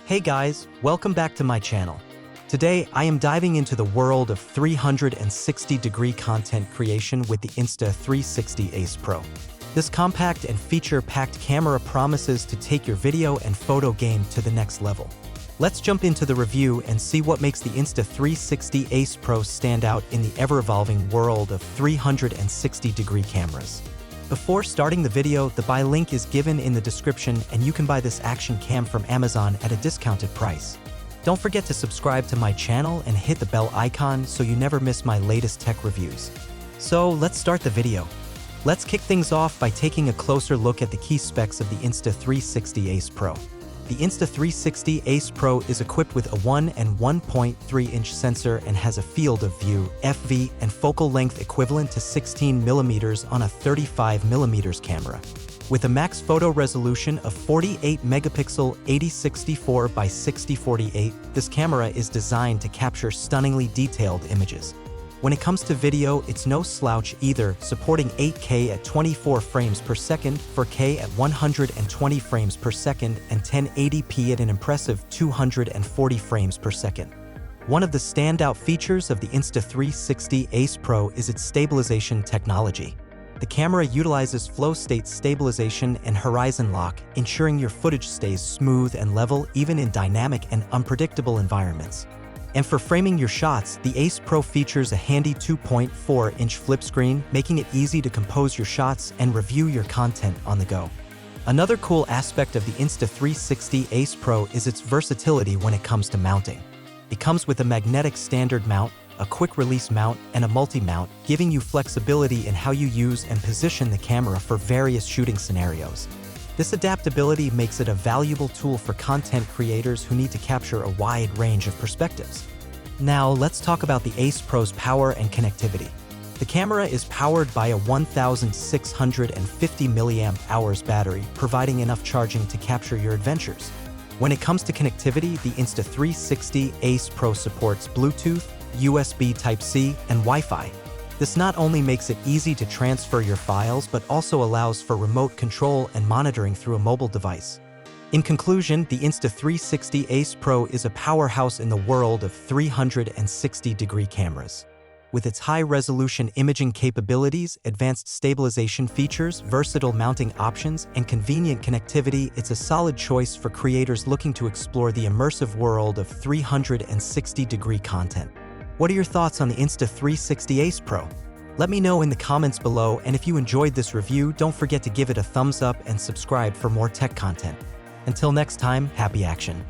Hey guys, welcome back to my channel. Today, I am diving into the world of 360-degree content creation with the Insta360 Ace Pro. This compact and feature-packed camera promises to take your video and photo game to the next level. Let's jump into the review and see what makes the Insta360 Ace Pro stand out in the ever-evolving world of 360-degree cameras. Before starting the video, the buy link is given in the description and you can buy this action cam from Amazon at a discounted price. Don't forget to subscribe to my channel and hit the bell icon so you never miss my latest tech reviews. So let's start the video. Let's kick things off by taking a closer look at the key specs of the Insta360 Ace Pro. The Insta360 Ace Pro is equipped with a 1 and 1.3-inch sensor and has a field of view (FV) and focal length equivalent to 16 mm on a 35 mm camera. With a max photo resolution of 48 megapixel 8064 by 6048, this camera is designed to capture stunningly detailed images. When it comes to video, it's no slouch either, supporting 8K at 24 frames per second, 4K at 120 frames per second, and 1080p at an impressive 240 frames per second. One of the standout features of the Insta360 Ace Pro is its stabilization technology. The camera utilizes flow state stabilization and horizon lock, ensuring your footage stays smooth and level even in dynamic and unpredictable environments. And for framing your shots, the Ace Pro features a handy 2.4-inch flip screen, making it easy to compose your shots and review your content on the go. Another cool aspect of the Insta360 Ace Pro is its versatility when it comes to mounting. It comes with a magnetic standard mount, a quick-release mount, and a multi-mount, giving you flexibility in how you use and position the camera for various shooting scenarios. This adaptability makes it a valuable tool for content creators who need to capture a wide range of perspectives. Now, let's talk about the Ace Pro's power and connectivity. The camera is powered by a 1,650 mAh battery, providing enough charging to capture your adventures. When it comes to connectivity, the Insta360 Ace Pro supports Bluetooth, USB Type-C, and Wi-Fi. This not only makes it easy to transfer your files, but also allows for remote control and monitoring through a mobile device. In conclusion, the Insta360 Ace Pro is a powerhouse in the world of 360-degree cameras. With its high-resolution imaging capabilities, advanced stabilization features, versatile mounting options, and convenient connectivity, it's a solid choice for creators looking to explore the immersive world of 360-degree content. What are your thoughts on the Insta360 Ace Pro? Let me know in the comments below, and if you enjoyed this review, don't forget to give it a thumbs up and subscribe for more tech content. Until next time, happy action!